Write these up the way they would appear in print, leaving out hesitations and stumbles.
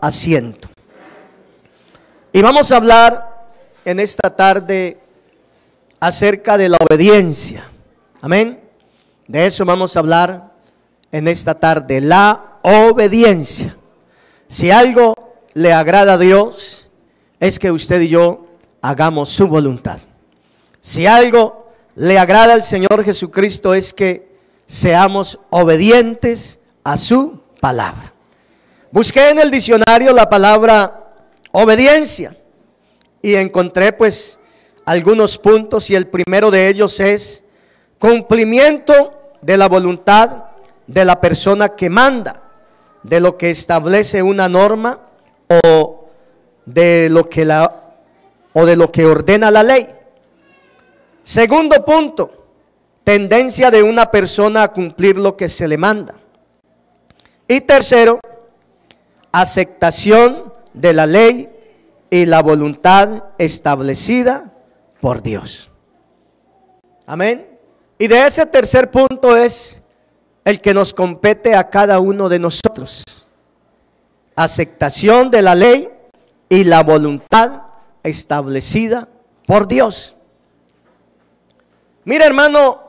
asiento. Y vamos a hablar en esta tarde acerca de la obediencia. Amén. De eso vamos a hablar en esta tarde, la obediencia. Si algo le agrada a Dios, es que usted y yo hagamos su voluntad. Si algo le agrada al Señor Jesucristo, es que seamos obedientes a su palabra. Busqué en el diccionario la palabra obediencia y encontré pues algunos puntos, y el primero de ellos es cumplimiento de la voluntad de la persona que manda, de lo que establece una norma o de lo que ordena la ley. Segundo punto, tendencia de una persona a cumplir lo que se le manda. Y tercero, aceptación de la ley y la voluntad establecida por Dios. Amén. Y de ese tercer punto es el que nos compete a cada uno de nosotros. Aceptación de la ley y la voluntad establecida por Dios. Mira, hermano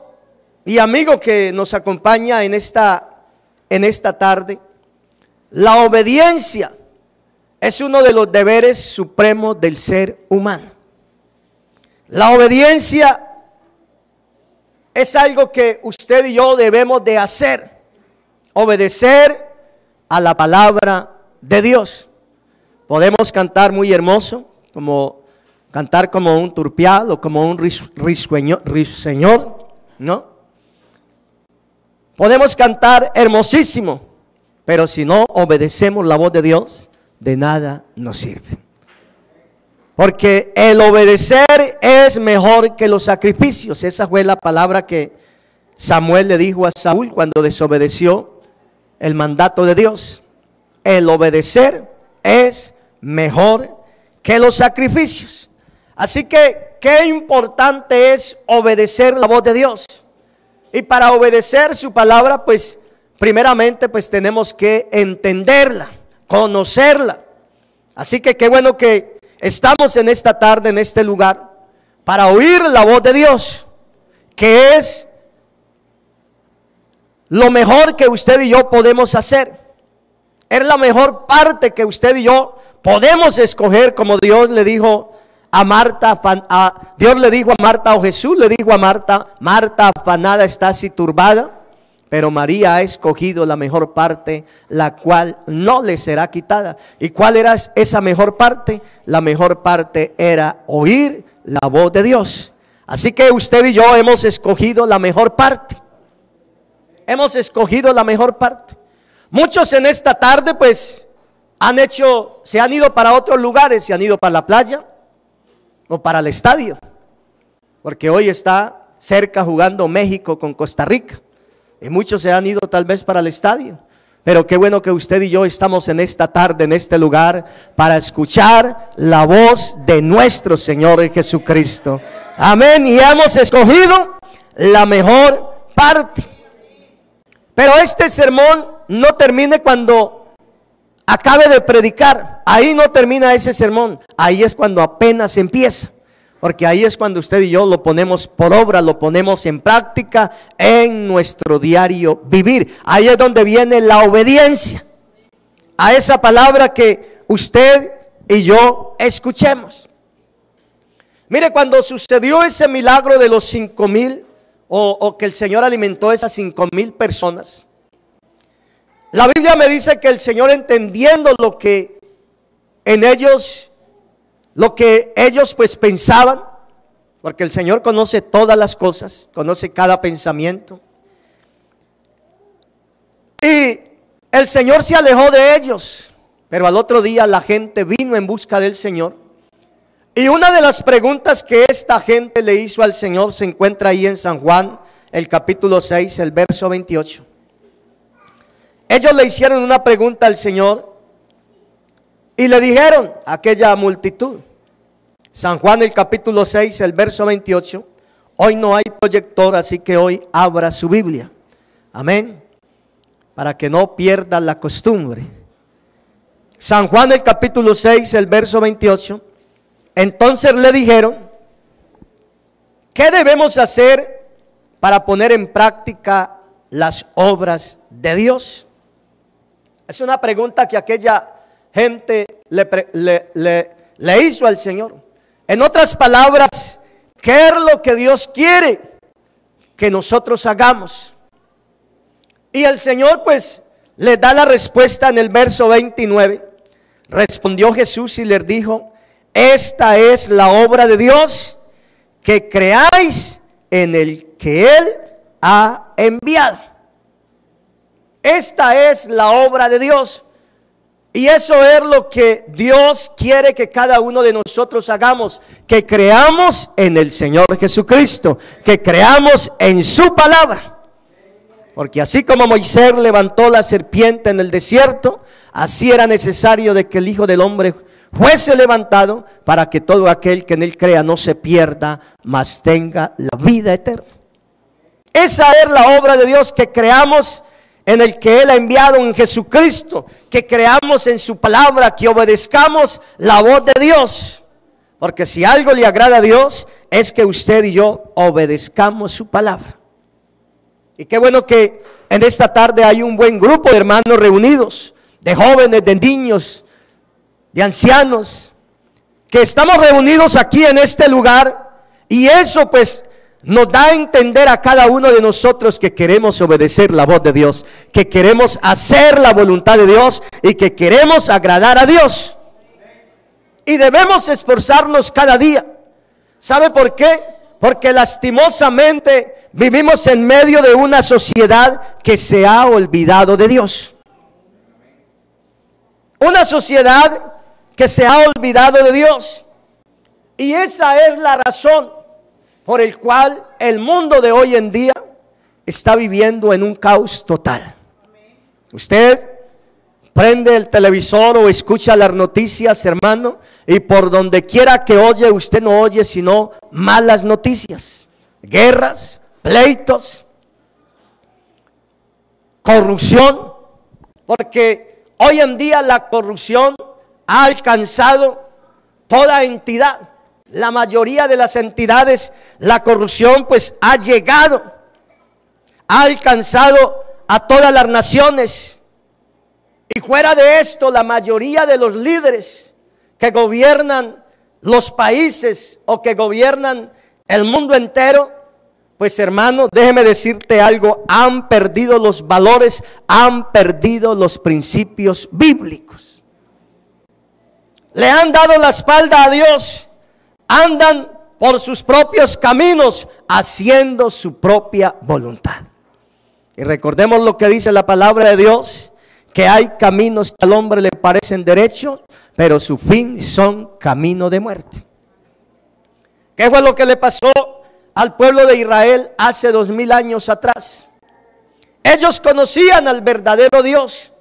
y amigo que nos acompaña en esta tarde, la obediencia es uno de los deberes supremos del ser humano. La obediencia es algo que usted y yo debemos de hacer, obedecer a la palabra de Dios. Podemos cantar muy hermoso, cantar como un turpial o como un ruiseñor, ¿no? Podemos cantar hermosísimo, pero si no obedecemos la voz de Dios, de nada nos sirve. Porque el obedecer es mejor que los sacrificios. Esa fue la palabra que Samuel le dijo a Saúl cuando desobedeció el mandato de Dios. El obedecer es mejor que los sacrificios. Así que qué importante es obedecer la voz de Dios. Y para obedecer su palabra, pues primeramente pues tenemos que entenderla, conocerla. Así que qué bueno que estamos en esta tarde, en este lugar, para oír la voz de Dios, que es lo mejor que usted y yo podemos hacer. Es la mejor parte que usted y yo podemos escoger, como Dios le dijo a Marta, o Jesús le dijo a Marta: Marta, afanada estás y turbada, pero María ha escogido la mejor parte, la cual no le será quitada. ¿Y cuál era esa mejor parte? La mejor parte era oír la voz de Dios. Así que usted y yo hemos escogido la mejor parte. Hemos escogido la mejor parte. Muchos en esta tarde pues se han ido para otros lugares, se han ido para la playa o para el estadio, porque hoy está cerca jugando México con Costa Rica. Y muchos se han ido tal vez para el estadio. Pero qué bueno que usted y yo estamos en esta tarde, en este lugar, para escuchar la voz de nuestro Señor Jesucristo. Amén. Y hemos escogido la mejor parte. Pero este sermón no termine cuando acabe de predicar. Ahí no termina ese sermón. Ahí es cuando apenas empieza. Porque ahí es cuando usted y yo lo ponemos por obra, lo ponemos en práctica en nuestro diario vivir. Ahí es donde viene la obediencia a esa palabra que usted y yo escuchemos. Mire, cuando sucedió ese milagro de los 5,000 o que el Señor alimentó a esas 5,000 personas, la Biblia me dice que el Señor, entendiendo lo que ellos pues pensaban, porque el Señor conoce todas las cosas, conoce cada pensamiento, y el Señor se alejó de ellos. Pero al otro día la gente vino en busca del Señor, y una de las preguntas que esta gente le hizo al Señor se encuentra ahí en San Juan, el capítulo 6, el verso 28. Ellos le hicieron una pregunta al Señor y le dijeron a aquella multitud, San Juan el capítulo 6, el verso 28. Hoy no hay proyector, así que hoy abra su Biblia. Amén. Para que no pierda la costumbre. San Juan el capítulo 6, el verso 28. Entonces le dijeron: ¿qué debemos hacer para poner en práctica las obras de Dios? Es una pregunta que aquella gente le hizo al Señor. En otras palabras, ¿qué es lo que Dios quiere que nosotros hagamos? Y el Señor pues les da la respuesta en el verso 29. Respondió Jesús y les dijo: esta es la obra de Dios, que creáis en el que Él ha enviado. Esta es la obra de Dios. Y eso es lo que Dios quiere que cada uno de nosotros hagamos, que creamos en el Señor Jesucristo, que creamos en su palabra. Porque así como Moisés levantó la serpiente en el desierto, así era necesario de que el Hijo del Hombre fuese levantado, para que todo aquel que en él crea no se pierda, mas tenga la vida eterna. Esa es la obra de Dios, que creamos en el que Él ha enviado, en Jesucristo, que creamos en su palabra, que obedezcamos la voz de Dios. Porque si algo le agrada a Dios, es que usted y yo obedezcamos su palabra. Y qué bueno que en esta tarde hay un buen grupo de hermanos reunidos, de jóvenes, de niños, de ancianos, que estamos reunidos aquí en este lugar. Y eso pues nos da a entender a cada uno de nosotros que queremos obedecer la voz de Dios, que queremos hacer la voluntad de Dios y que queremos agradar a Dios. Y debemos esforzarnos cada día. ¿Sabe por qué? Porque lastimosamente vivimos en medio de una sociedad que se ha olvidado de Dios. Una sociedad que se ha olvidado de Dios. Y esa es la razón por el cual el mundo de hoy en día está viviendo en un caos total. Usted prende el televisor o escucha las noticias, hermano, y por donde quiera que oye, usted no oye sino malas noticias, guerras, pleitos, corrupción, porque hoy en día la corrupción ha alcanzado toda entidad. La mayoría de las entidades, la corrupción pues ha llegado, ha alcanzado a todas las naciones. Y fuera de esto, la mayoría de los líderes que gobiernan los países o que gobiernan el mundo entero, pues hermano, déjeme decirte algo, han perdido los valores, han perdido los principios bíblicos. Le han dado la espalda a Dios. Andan por sus propios caminos, haciendo su propia voluntad. Y recordemos lo que dice la palabra de Dios, que hay caminos que al hombre le parecen derechos, pero su fin son camino de muerte. ¿Qué fue lo que le pasó al pueblo de Israel hace 2000 años atrás? Ellos conocían al verdadero Dios.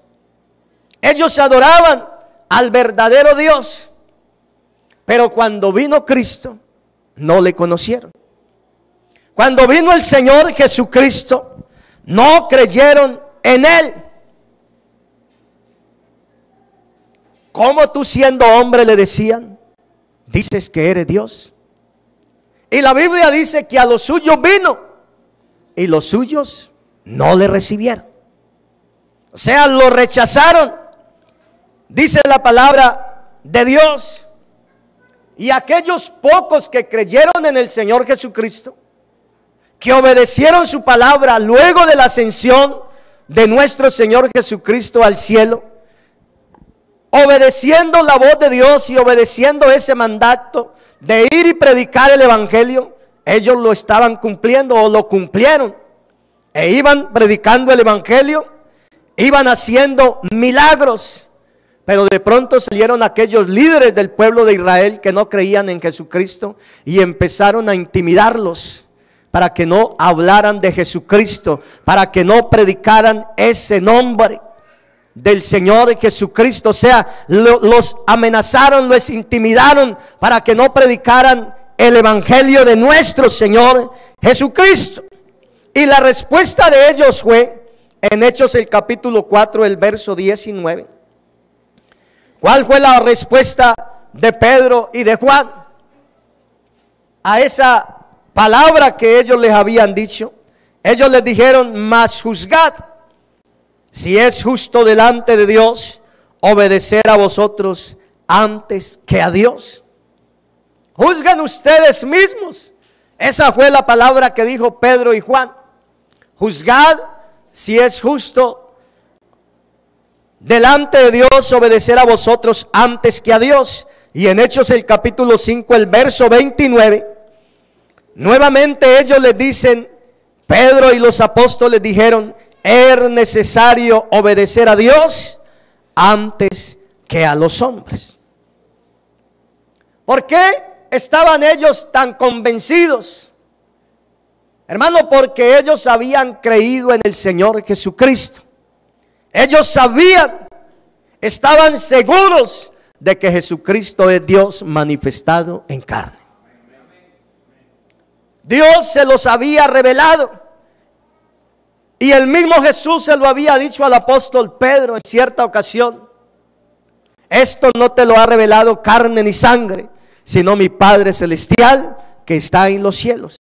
Ellos adoraban al verdadero Dios. Pero cuando vino Cristo, no le conocieron. Cuando vino el Señor Jesucristo, no creyeron en Él. ¿Cómo tú siendo hombre le decían? Dices que eres Dios. Y la Biblia dice que a los suyos vino y los suyos no le recibieron. O sea, lo rechazaron. Dice la palabra de Dios. Y aquellos pocos que creyeron en el Señor Jesucristo, que obedecieron su palabra luego de la ascensión de nuestro Señor Jesucristo al cielo, obedeciendo la voz de Dios y obedeciendo ese mandato de ir y predicar el evangelio, ellos lo estaban cumpliendo o lo cumplieron. E iban predicando el evangelio, iban haciendo milagros. Pero de pronto salieron aquellos líderes del pueblo de Israel que no creían en Jesucristo y empezaron a intimidarlos para que no hablaran de Jesucristo, para que no predicaran ese nombre del Señor Jesucristo. O sea, los amenazaron, los intimidaron para que no predicaran el evangelio de nuestro Señor Jesucristo. Y la respuesta de ellos fue en Hechos el capítulo 4, el verso 19. ¿Cuál fue la respuesta de Pedro y de Juan a esa palabra que ellos les habían dicho? Ellos les dijeron: mas juzgad si es justo delante de Dios obedecer a vosotros antes que a Dios. Juzgan ustedes mismos. Esa fue la palabra que dijo Pedro y Juan. Juzgad si es justo delante de Dios obedecer a vosotros antes que a Dios. Y en Hechos el capítulo 5, el verso 29, nuevamente ellos les dicen, Pedro y los apóstoles dijeron: es necesario obedecer a Dios antes que a los hombres. ¿Por qué estaban ellos tan convencidos? Hermano, porque ellos habían creído en el Señor Jesucristo. Ellos sabían, estaban seguros de que Jesucristo es Dios manifestado en carne. Dios se los había revelado. Y el mismo Jesús se lo había dicho al apóstol Pedro en cierta ocasión: esto no te lo ha revelado carne ni sangre, sino mi Padre celestial que está en los cielos.